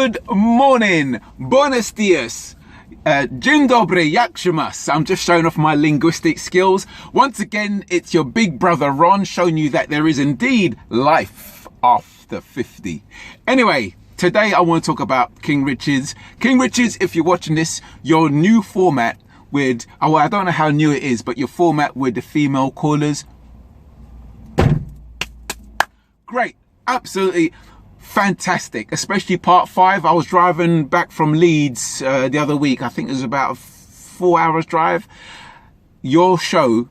Good morning, buenos dias, dzień dobry, jak się masz? I'm just showing off my linguistic skills. Once again, it's your big brother Ron showing you that there is indeed life after 50. Anyway, today I want to talk about King Richez. King Richez, if you're watching this, your new format with, well, I don't know how new it is, but your format with the female callers. Great, absolutely fantastic, especially part 5. I was driving back from Leeds the other week. I think it was about a 4 hours drive. Your show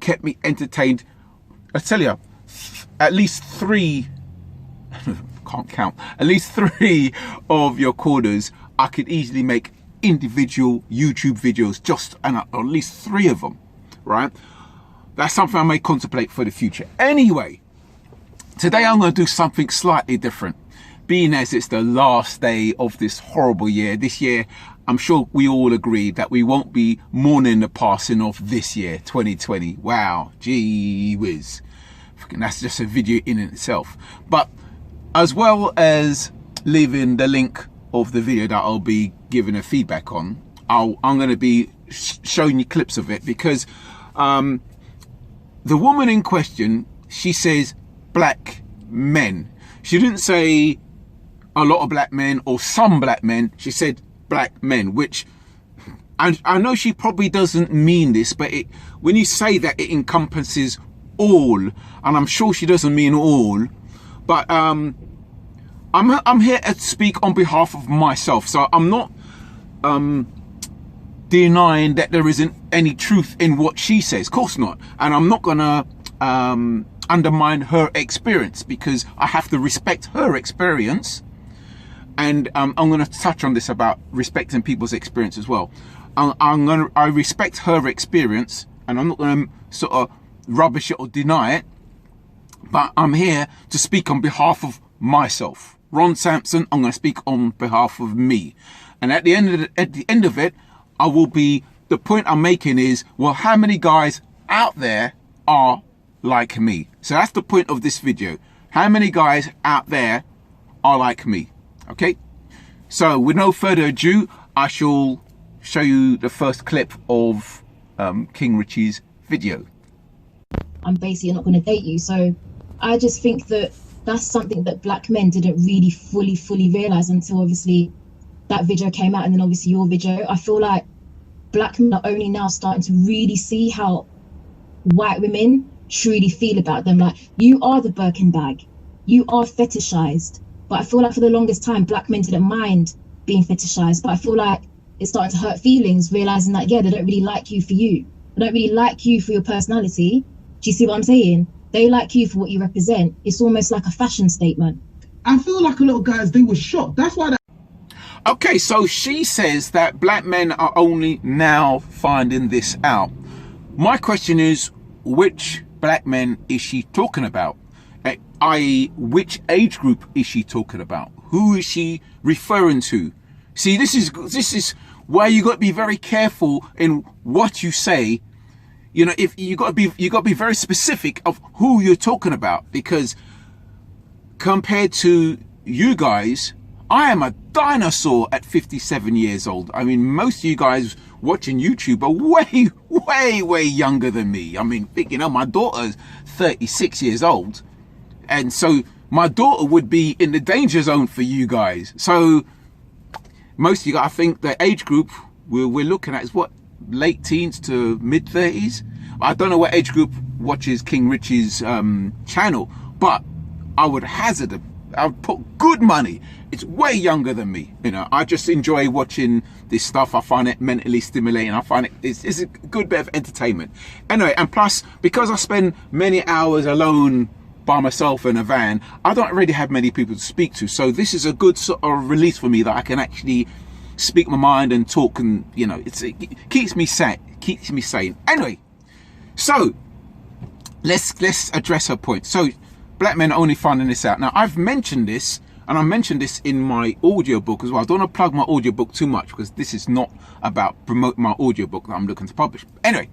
kept me entertained. I tell you, at least 3, can't count, at least 3 of your callers, I could easily make individual YouTube videos, just and at least 3 of them, right? That's something I may contemplate for the future. Anyway, today I'm going to do something slightly different, being as it's the last day of this horrible year. This year, I'm sure we all agree that we won't be mourning the passing of this year, 2020. Wow, gee whiz. That's just a video in itself. But as well as leaving the link of the video that I'll be giving a feedback on, I'm going to be showing you clips of it, because the woman in question, she says black men. She didn't say a lot of black men or some black men. She said black men, which I know she probably doesn't mean this, but when you say that, it encompasses all, and I'm sure she doesn't mean all. But I'm here to speak on behalf of myself, so I'm not denying that there isn't any truth in what she says. Of course not. And I'm not gonna undermine her experience, because I have to respect her experience. And I'm going to touch on this about respecting people's experience as well. I respect her experience, and I'm not going to sort of rubbish it or deny it, but I'm here to speak on behalf of myself. Ron Sampson, I'm going to speak on behalf of me. And at the end of it, the point I'm making is, well, how many guys out there are like me? So that's the point of this video. How many guys out there are like me? Okay, so with no further ado, I shall show you the first clip of King Richez's video. I'm basically not going to date you. So I just think that that's something that black men didn't really fully realize until obviously that video came out, and then obviously your video. I feel like black men are only now starting to really see how white women truly feel about them. Like, you are the Birkin bag, you are fetishized. But I feel like for the longest time, black men didn't mind being fetishized. But I feel like it's starting to hurt feelings, realizing that, yeah, they don't really like you for you. They don't really like you for your personality. Do you see what I'm saying? They like you for what you represent. It's almost like a fashion statement. I feel like a lot of guys, they were shocked. That's why. Okay, so she says that black men are only now finding this out. My question is, which black men is she talking about? I.e., which age group is she talking about? Who is she referring to? See, this is where you got to be very careful in what you say. You know, if you got to be very specific of who you're talking about, because compared to you guys, I am a dinosaur at 57 years old. I mean, most of you guys watching YouTube are way younger than me. I mean, you know, my daughter's 36 years old. And so my daughter would be in the danger zone for you guys. So most of you guys, I think the age group we're looking at is what, late teens to mid 30s. I don't know what age group watches King Richez's channel, but I would put good money it's way younger than me. You know, I just enjoy watching this stuff. I find it mentally stimulating. I find it's a good bit of entertainment. Anyway, and plus, because I spend many hours alone by myself in a van, I don't really have many people to speak to. So this is a good sort of release for me, that I can actually speak my mind and talk, and you know, it keeps me sane. Anyway, so let's address her point. So black men are only finding this out. Now, I've mentioned this, and I mentioned this in my audiobook as well. I don't want to plug my audiobook too much, because this is not about promoting my audiobook that I'm looking to publish. Anyway,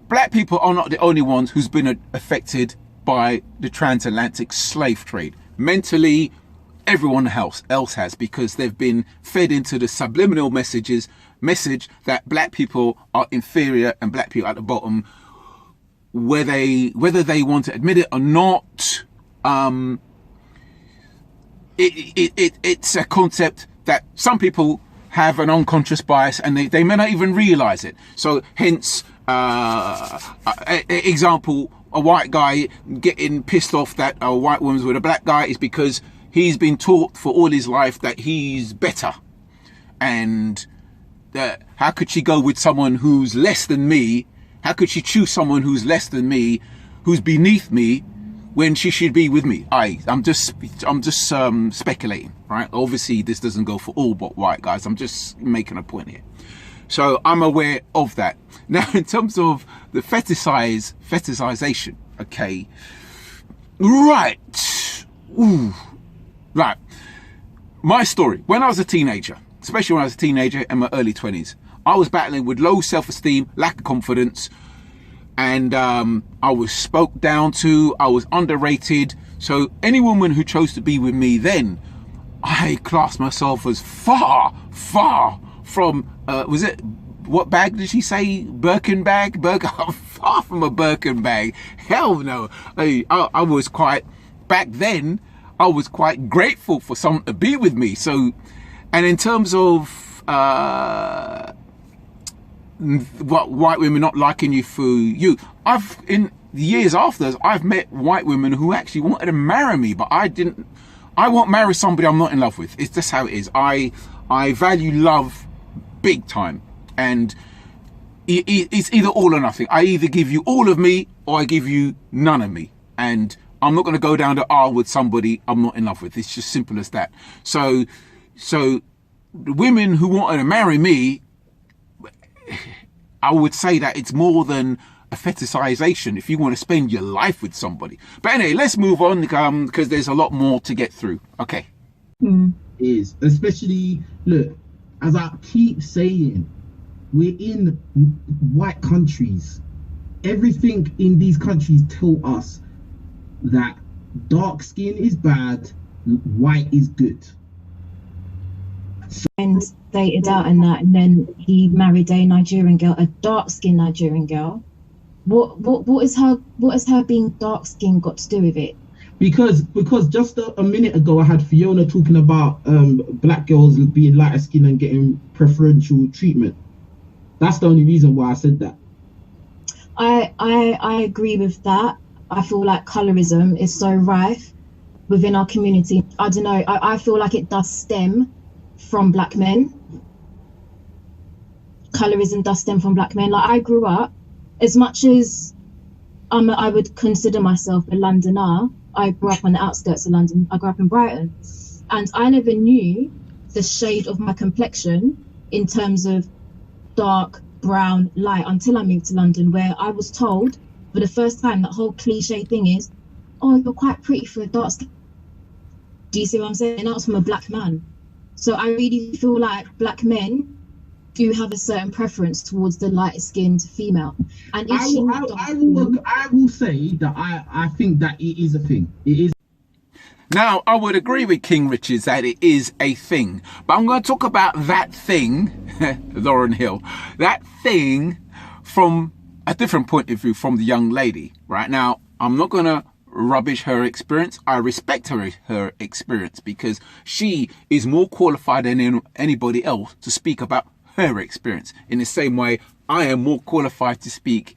black people are not the only ones who's been affected by the transatlantic slave trade. Mentally, everyone else has, because they've been fed into the subliminal message that black people are inferior and black people at the bottom, whether they want to admit it or not. It's a concept that some people have an unconscious bias, and they may not even realize it. So hence, example, a white guy getting pissed off that a white woman's with a black guy is because he's been taught for all his life that he's better. And how could she go with someone who's less than me? How could she choose someone who's less than me, who's beneath me, when she should be with me? I'm just speculating, right? Obviously, this doesn't go for all but white guys. I'm just making a point here. So I'm aware of that. Now, in terms of the fetishization, okay, right. Ooh. Right. My story, when I was a teenager, especially when I was a teenager in my early 20s, I was battling with low self-esteem, lack of confidence, and I was spoke down to, I was underrated. So any woman who chose to be with me then, I classed myself as far from, was it, what bag did she say? Birkin bag? Far from a Birkin bag. Hell no. I was quite, back then, I was quite grateful for someone to be with me. So, and in terms of what white women not liking you for you, in the years after, I've met white women who actually wanted to marry me, but I won't marry somebody I'm not in love with. It's just how it is. I value love big time, and it's either all or nothing. I either give you all of me or I give you none of me, and I'm not going to go down the aisle with somebody I'm not in love with. It's just simple as that. So the women who wanted to marry me, I would say that it's more than a fetishization if you want to spend your life with somebody. But anyway, let's move on, because there's a lot more to get through. Okay. Is especially, look, as I keep saying, we're in white countries. Everything in these countries tell us that dark skin is bad, white is good. And dated out and that, and then he married a Nigerian girl, a dark-skinned Nigerian girl. What is her being dark-skinned got to do with it? Because just a minute ago I had Fiona talking about black girls being lighter skinned and getting preferential treatment. That's the only reason why I said that. I agree with that. I feel like colorism is so rife within our community. I don't know. I feel like it does stem from black men. Colorism does stem from black men. Like, I grew up, as much as I would consider myself a Londoner, I grew up on the outskirts of London. I grew up in Brighton, and I never knew the shade of my complexion in terms of dark, brown, light until I moved to London, where I was told for the first time that whole cliche thing is, oh, you're quite pretty for a dark skin. Do you see what I'm saying? And that was from a black man. So I really feel like black men do have a certain preference towards the lighter skinned female. And if I will say that I think that it is a thing. It is. Now, I would agree with King Richez that it is a thing, but I'm going to talk about that thing, Lauren Hill, that thing from a different point of view from the young lady. Right now, I'm not going to rubbish her experience. I respect her experience, because she is more qualified than anybody else to speak about her experience. In the same way, I am more qualified to speak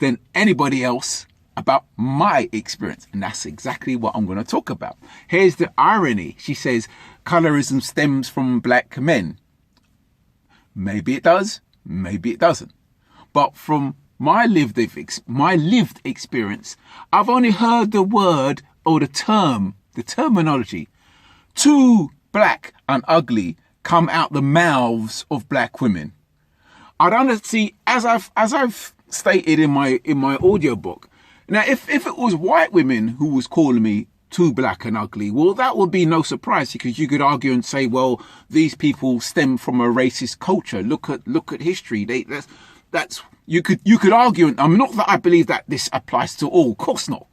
than anybody else about my experience, and that's exactly what I'm going to talk about. Here's the irony. She says colorism stems from black men. Maybe it does, maybe it doesn't. But from my lived experience, I've only heard the word or the terminology, too black and ugly, come out the mouths of black women. I don't see, as I've stated in my audiobook. Now, if it was white women who was calling me too black and ugly, well, that would be no surprise, because you could argue and say, well, these people stem from a racist culture. Look at history. That's you could argue. I'm not that I believe that this applies to all. Of course not.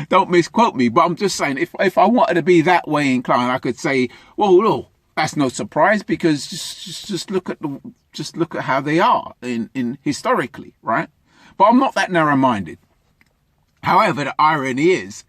Don't misquote me, but I'm just saying, if I wanted to be that way inclined, I could say, well, no, that's no surprise, because just look at how they are in historically, right? But I'm not that narrow-minded. However, the irony is,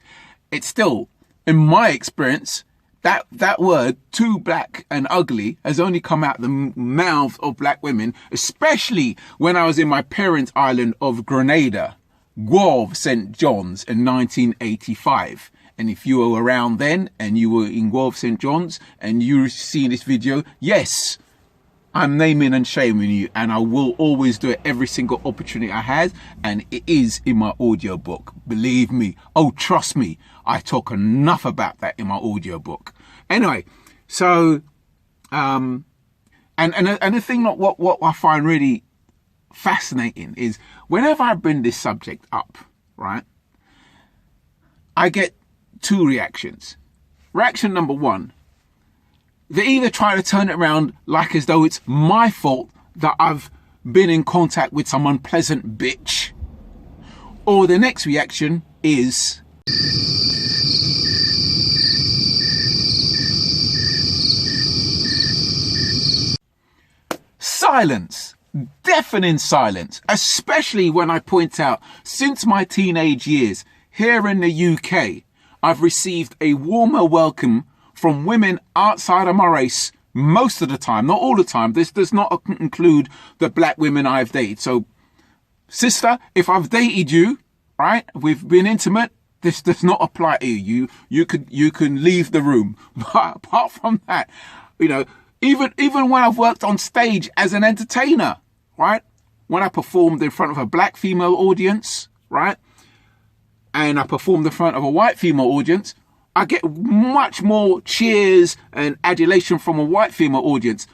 it's still, in my experience, that word, too black and ugly, has only come out the mouths of black women, especially when I was in my parents' island of Grenada, Guave, St. John's, in 1985. And if you were around then and you were in Guave, St. John's, and you see this video, yes, I'm naming and shaming you, and I will always do it every single opportunity I had, and it is in my audiobook. Believe me. Oh, trust me. I talk enough about that in my audiobook. Anyway, so and the thing that what I find really fascinating is whenever I bring this subject up, right, I get two reactions. Reaction number one, they either try to turn it around like as though it's my fault that I've been in contact with some unpleasant bitch. Or the next reaction is, silence. Deafening silence. Especially when I point out, since my teenage years, here in the UK, I've received a warmer welcome from women outside of my race most of the time, not all the time. This does not include the black women I've dated. So, sister, if I've dated you, right, we've been intimate, this does not apply to you. You can leave the room. But apart from that, you know, even when I've worked on stage as an entertainer, right, when I performed in front of a black female audience, right, and I performed in front of a white female audience, I get much more cheers and adulation from a white female audience,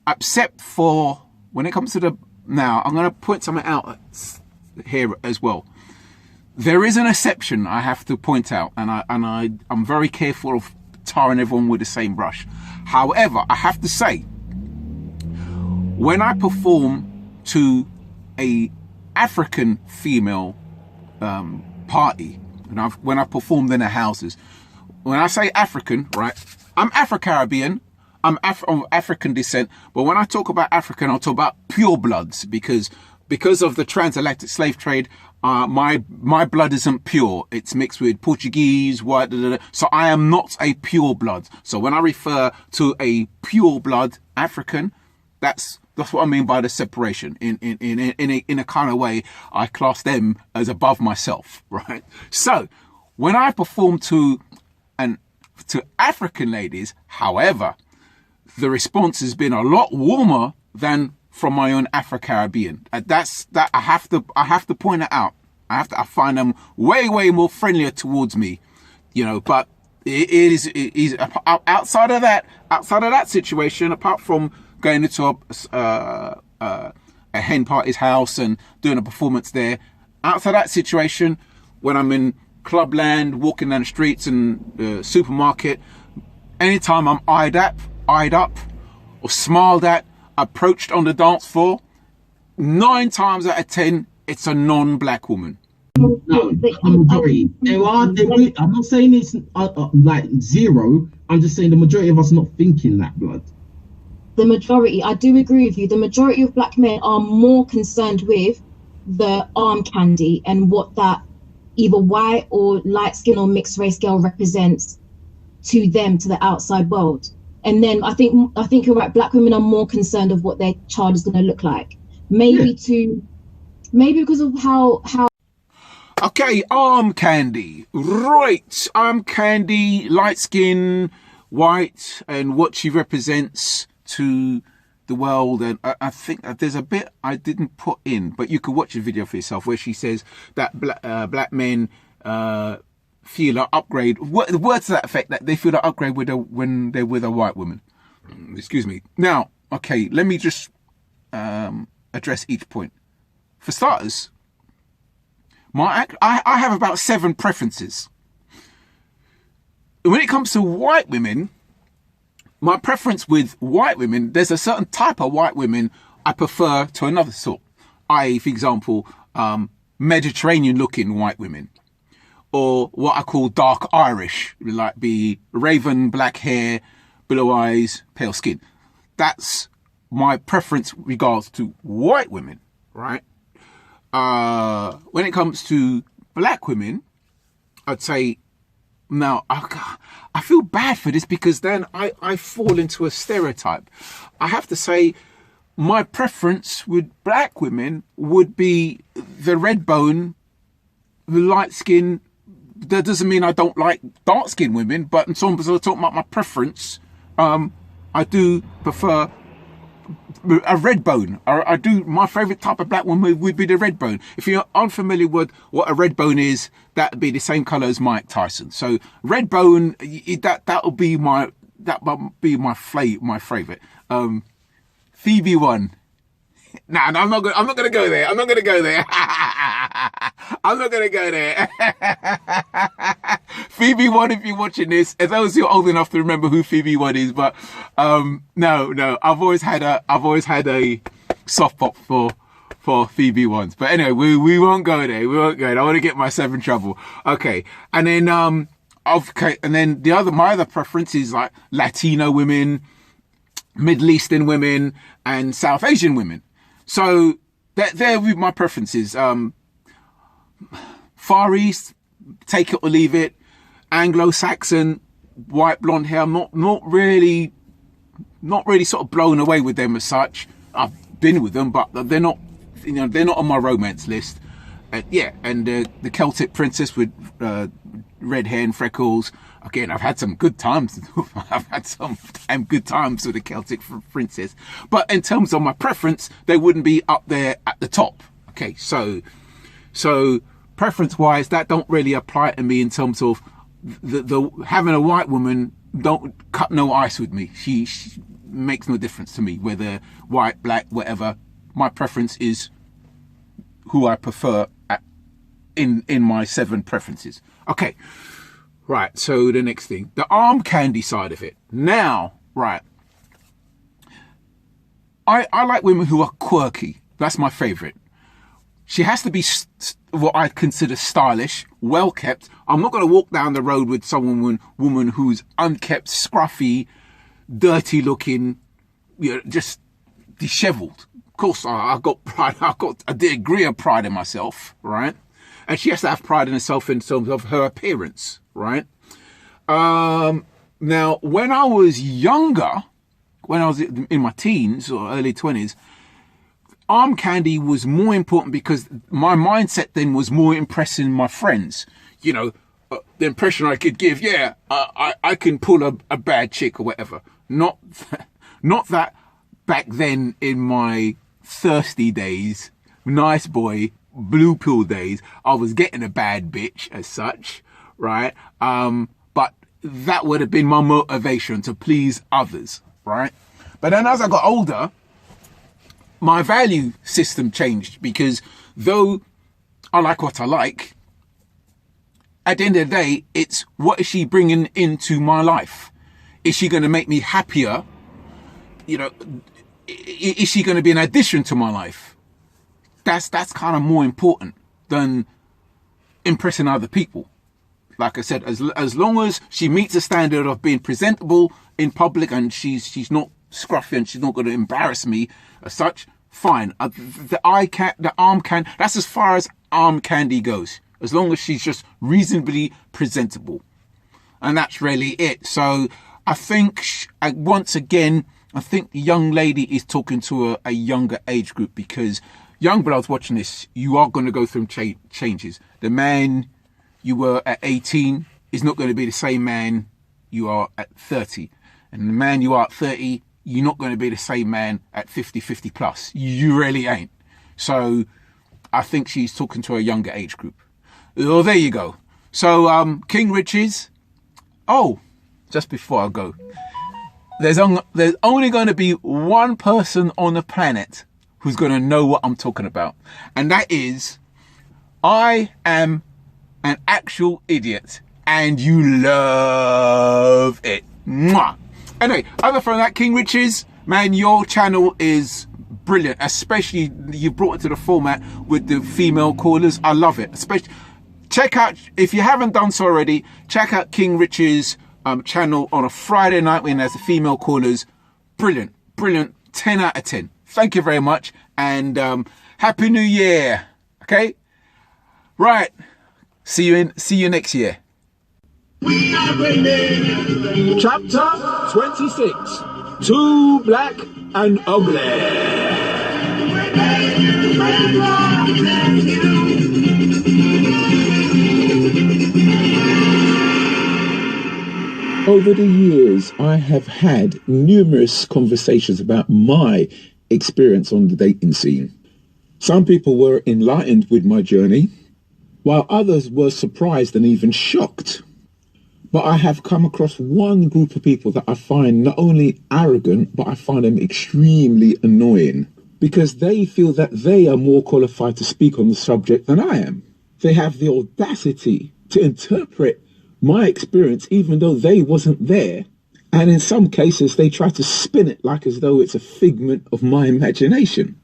except for when it comes to the, now I'm going to point something out here as well. There is an exception I have to point out, and I'm very careful of tarring everyone with the same brush. However, I have to say, when I perform to a African female party, and when I performed in their houses, when I say African, right, I'm Afro-Caribbean, I'm of African descent, but when I talk about African, I'll talk about pure bloods, because of the transatlantic slave trade, my blood isn't pure. It's mixed with Portuguese, white, so I am not a pure blood. So when I refer to a pure blood African, that's what I mean by the separation. In a kind of way, I class them as above myself, right? So when I perform to African ladies, however, the response has been a lot warmer than from my own Afro-Caribbean. That I have to point it out. I find them way more friendlier towards me, you know. But it is outside of that situation, apart from going into a hen party's house and doing a performance there. Outside that situation, when I'm in clubland, walking down the streets and supermarket, anytime I'm eyed up or smiled at, approached on the dance floor, 9 times out of 10, it's a non-black woman. No, the majority. I'm not saying it's like zero. I'm just saying the majority of us not thinking that, blood. The majority, I do agree with you. The majority of black men are more concerned with the arm candy and what that either white or light skin or mixed race girl represents to them, to the outside world. And then I think you're right. Black women are more concerned of what their child is going to look like. Maybe because of how. Okay, arm candy, right? Arm candy, light skin, white, and what she represents to the world. And I think there's a bit I didn't put in, but you could watch the video for yourself, where she says that black men feel an upgrade. The words to that effect, that they feel an upgrade when they're with a white woman. Excuse me. Now, okay, let me just address each point. For starters, I have about 7 preferences. When it comes to white women, my preference with white women, there's a certain type of white women I prefer to another sort. I.e., for example, Mediterranean-looking white women. or what I call dark Irish, like be raven, black hair, blue eyes, pale skin. That's my preference regards to white women, right? When it comes to black women, I'd say, now, I feel bad for this because then I fall into a stereotype. I have to say my preference with black women would be the red bone, the light skin. That doesn't mean I don't like dark skinned women, but in terms of talking about my preference, I do prefer a red bone. I do. My favorite type of black woman would be the red bone. If you're unfamiliar with what a red bone is, that would be the same color as Mike Tyson. So red bone, that'll be my favorite. Phoebe one. Nah, I'm not gonna go there. I'm not gonna go there. I'm not gonna go there. Phoebe one, if you're watching this, as those who are old enough to remember who Phoebe one is, but no, I've always had a soft pop for Phoebe ones. But anyway, we won't go there. We won't go there. I want to get myself in trouble. Okay, and then my other preference is like Latino women, Middle Eastern women, and South Asian women. So they're my preferences. Far East, take it or leave it. Anglo-Saxon, white blonde hair. I'm not really sort of blown away with them as such. I've been with them, but they're not on my romance list. And the Celtic princess with red hair and freckles. Again, I've had some good times. I've had some damn good times with the Celtic princess. But in terms of my preference, they wouldn't be up there at the top. Okay, so preference-wise, that don't really apply to me in terms of the having a white woman don't cut no ice with me. She makes no difference to me, whether white, black, whatever. My preference is who I prefer in my 7 preferences. Okay, right. So the next thing, the arm candy side of it. Now, right. I like women who are quirky. That's my favorite. She has to be what I consider stylish, well kept. I'm not going to walk down the road with woman who's unkept, scruffy, dirty looking, just disheveled. Of course, I got pride. I got a degree of pride in myself, right? And she has to have pride in herself in terms of her appearance, right? Now, when I was younger, when I was in my teens or early 20s, arm candy was more important because my mindset then was more impressing my friends. The impression I could give, I can pull a bad chick or whatever. Not that back then in my thirsty days, nice boy, blue pill days, I was getting a bad bitch as such, right? But that would have been my motivation to please others, right? But then as I got older, my value system changed because though I like what I like, at the end of the day, it's what is she bringing into my life? Is she going to make me happier? Is she going to be an addition to my life? That's kind of more important than impressing other people. Like I said, as long as she meets the standard of being presentable in public and she's not scruffy and she's not going to embarrass me as such, fine. The arm candy, that's as far as arm candy goes. As long as she's just reasonably presentable. And that's really it. So I think, once again, I think the young lady is talking to a younger age group because young bloods watching this, you are going to go through changes. The man you were at 18 is not going to be the same man you are at 30. And the man you are at 30, you're not going to be the same man at 50 plus. You really ain't. So I think she's talking to a younger age group. Oh, there you go. So King Richez. Oh, just before I go, there's only going to be one person on the planet who's going to know what I'm talking about. And that is, I am an actual idiot and you love it. Mwah. Anyway, other than that, King Richez, man, your channel is brilliant. Especially you brought it to the format with the female callers. I love it. Especially check out, if you haven't done so already, check out King Rich's channel on a Friday night when there's the female callers. Brilliant, brilliant, 10 out of 10. Thank you very much, and Happy New Year. Okay, right. See you next year. Chapter 26. Too Black and Ugly. Over the years, I have had numerous conversations about my experience on the dating scene. Some people were enlightened with my journey, while others were surprised and even shocked. But I have come across one group of people that I find not only arrogant, but I find them extremely annoying, because they feel that they are more qualified to speak on the subject than I am. They have the audacity to interpret my experience even though they wasn't there, and in some cases they try to spin it like as though it's a figment of my imagination.